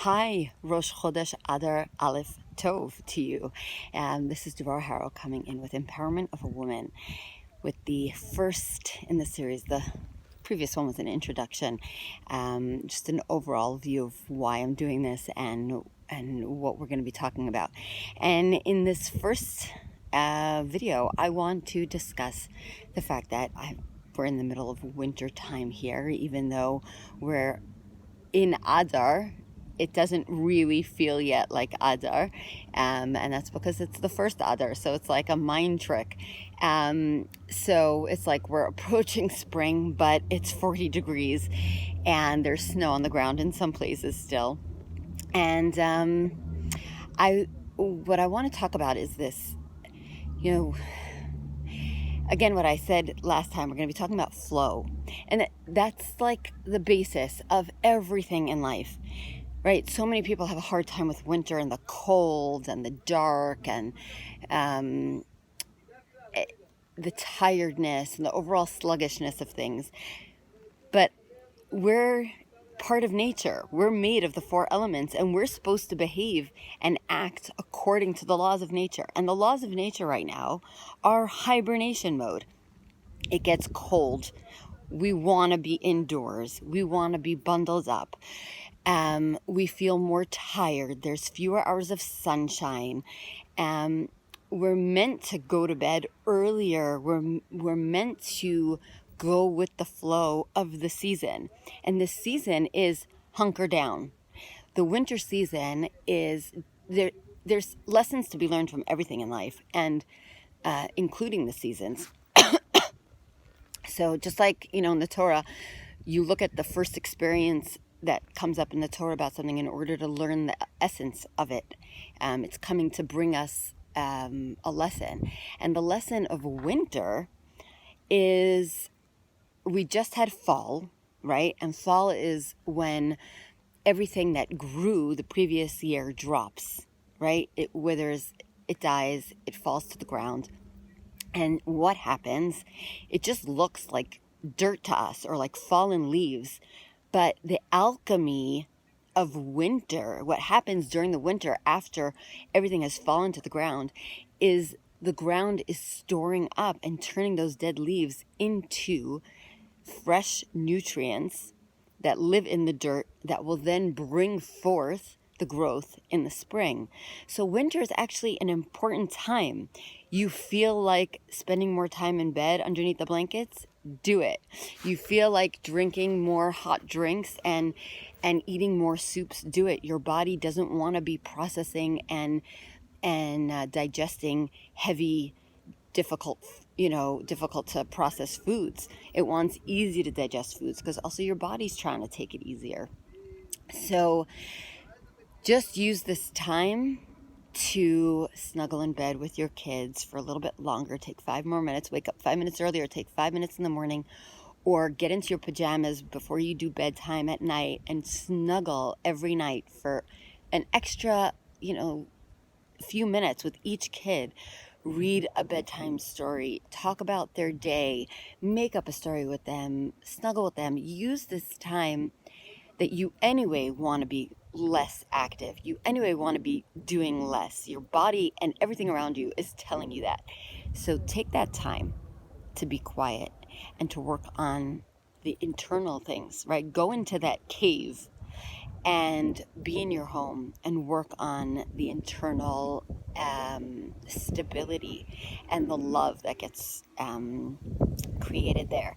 Hi, Rosh Chodesh Adar Aleph Tov to you. This is Devorah Harrow coming in with Empowerment of a Woman with the first in the series. The previous one was an introduction, just an overall view of why I'm doing this and what we're going to be talking about. And in this first video, I want to discuss the fact that we're in the middle of winter time here, even though we're in Adar. It doesn't really feel yet like Adar, and that's because it's the first Adar, so it's like a mind trick. So it's like we're approaching spring, but it's 40 degrees, and there's snow on the ground in some places still. And what I want to talk about is this, again, what I said last time, we're going to be talking about flow, and that's like the basis of everything in life. Right, so many people have a hard time with winter and the cold and the dark and the tiredness and the overall sluggishness of things. But we're part of nature. We're made of the four elements, and we're supposed to behave and act according to the laws of nature. And the laws of nature right now are hibernation mode. It gets cold. We want to be indoors. We want to be bundled up. We feel more tired. There's fewer hours of sunshine. We're meant to go to bed earlier. We're meant to go with the flow of the season. And the season is hunker down. The winter season is there's lessons to be learned from everything in life, and including the seasons. So just like, in the Torah, you look at the first experience that comes up in the Torah about something in order to learn the essence of it. It's coming to bring us a lesson. And the lesson of winter is we just had fall, right? And fall is when everything that grew the previous year drops, right? It withers, it dies, it falls to the ground. And what happens? It just looks like dirt to us, or like fallen leaves. But the alchemy of winter, what happens during the winter after everything has fallen to the ground, is the ground is storing up and turning those dead leaves into fresh nutrients that live in the dirt that will then bring forth the growth in the spring. So winter is actually an important time. You feel like spending more time in bed underneath the blankets? Do it. You feel like drinking more hot drinks and eating more soups? Do it. Your body doesn't want to be processing and digesting heavy, difficult to process foods. It wants easy to digest foods because also your body's trying to take it easier. So just use this time to snuggle in bed with your kids for a little bit longer. Take 5 more minutes. Wake up 5 minutes earlier. Take 5 minutes in the morning. Or get into your pajamas before you do bedtime at night and snuggle every night for an extra, few minutes with each kid. Read a bedtime story. Talk about their day. Make up a story with them. Snuggle with them. Use this time that you anyway want to be less active. You anyway want to be doing less. Your body and everything around you is telling you that. So take that time to be quiet and to work on the internal things, right? Go into that cave and be in your home and work on the internal stability and the love that gets created there.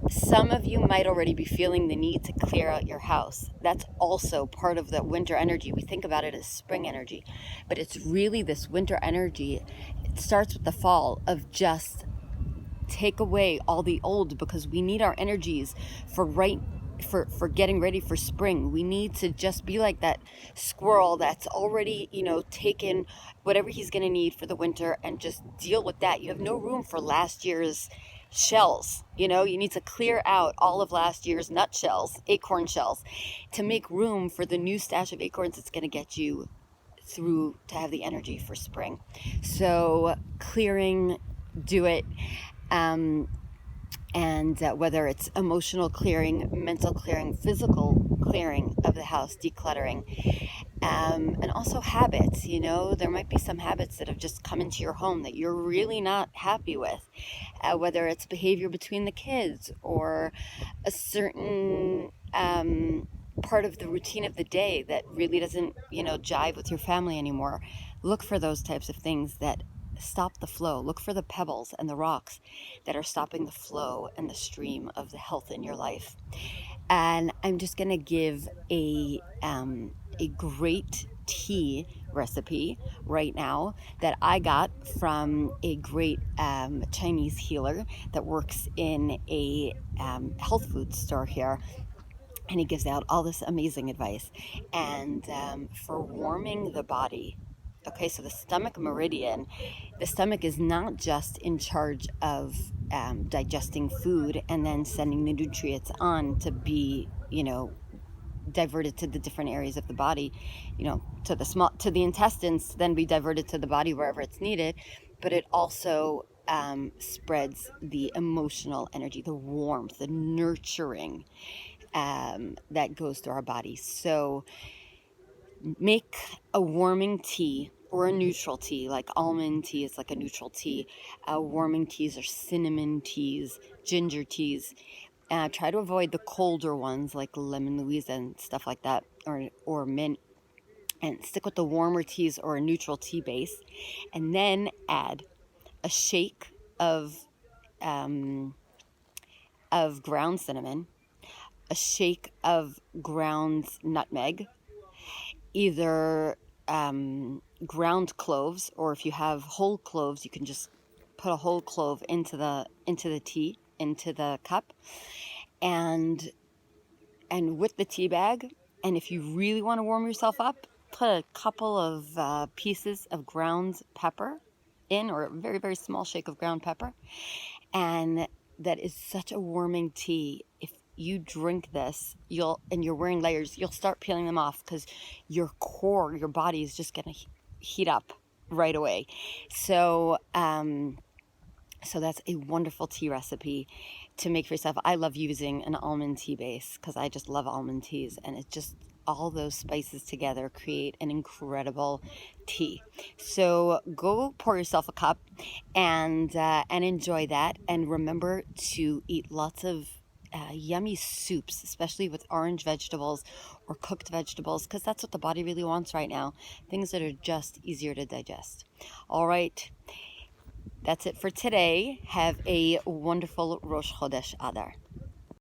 Some of you might already be feeling the need to clear out your house. That's also part of the winter energy. We think about it as spring energy, but it's really this winter energy. It starts with the fall of just take away all the old, because we need our energies for getting ready for spring. We need to just be like that squirrel that's already, taken whatever he's going to need for the winter and just deal with that. You have no room for last year's shells. You need to clear out all of last year's nut shells, acorn shells, to make room for the new stash of acorns that's going to get you through to have the energy for spring. So clearing, do it. And whether it's emotional clearing, mental clearing, physical clearing of the house, decluttering. And also habits, there might be some habits that have just come into your home that you're really not happy with, whether it's behavior between the kids or a certain part of the routine of the day that really doesn't, jive with your family anymore. Look for those types of things that stop the flow. Look for the pebbles and the rocks that are stopping the flow and the stream of the health in your life. And I'm just going to give a great tea recipe right now that I got from a great Chinese healer that works in a health food store here. And he gives out all this amazing advice. And for warming the body, okay, so the stomach meridian, the stomach is not just in charge of digesting food and then sending the nutrients on to be, diverted to the different areas of the body, to the intestines, to then be diverted to the body wherever it's needed. But it also spreads the emotional energy, the warmth, the nurturing that goes through our body. So make a warming tea or a neutral tea, like almond tea is like a neutral tea. Warming teas are cinnamon teas, ginger teas. Try to avoid the colder ones like lemon Louisa and stuff like that, or mint. And stick with the warmer teas or a neutral tea base. And then add a shake of ground cinnamon, a shake of ground nutmeg, either ground cloves, or if you have whole cloves, you can just put a whole clove into the tea, into the cup, and with the tea bag. And if you really want to warm yourself up, put a couple of pieces of ground pepper in, or a very, very small shake of ground pepper. And that is such a warming tea. If you drink this, and you're wearing layers, you'll start peeling them off because your core, your body is just going to heat up right away. So that's a wonderful tea recipe to make for yourself. I love using an almond tea base because I just love almond teas, and it just, all those spices together create an incredible tea. So go pour yourself a cup and enjoy that. And remember to eat lots of yummy soups, especially with orange vegetables or cooked vegetables, because that's what the body really wants right now. Things that are just easier to digest. All right. That's it for today. Have a wonderful Rosh Chodesh Adar.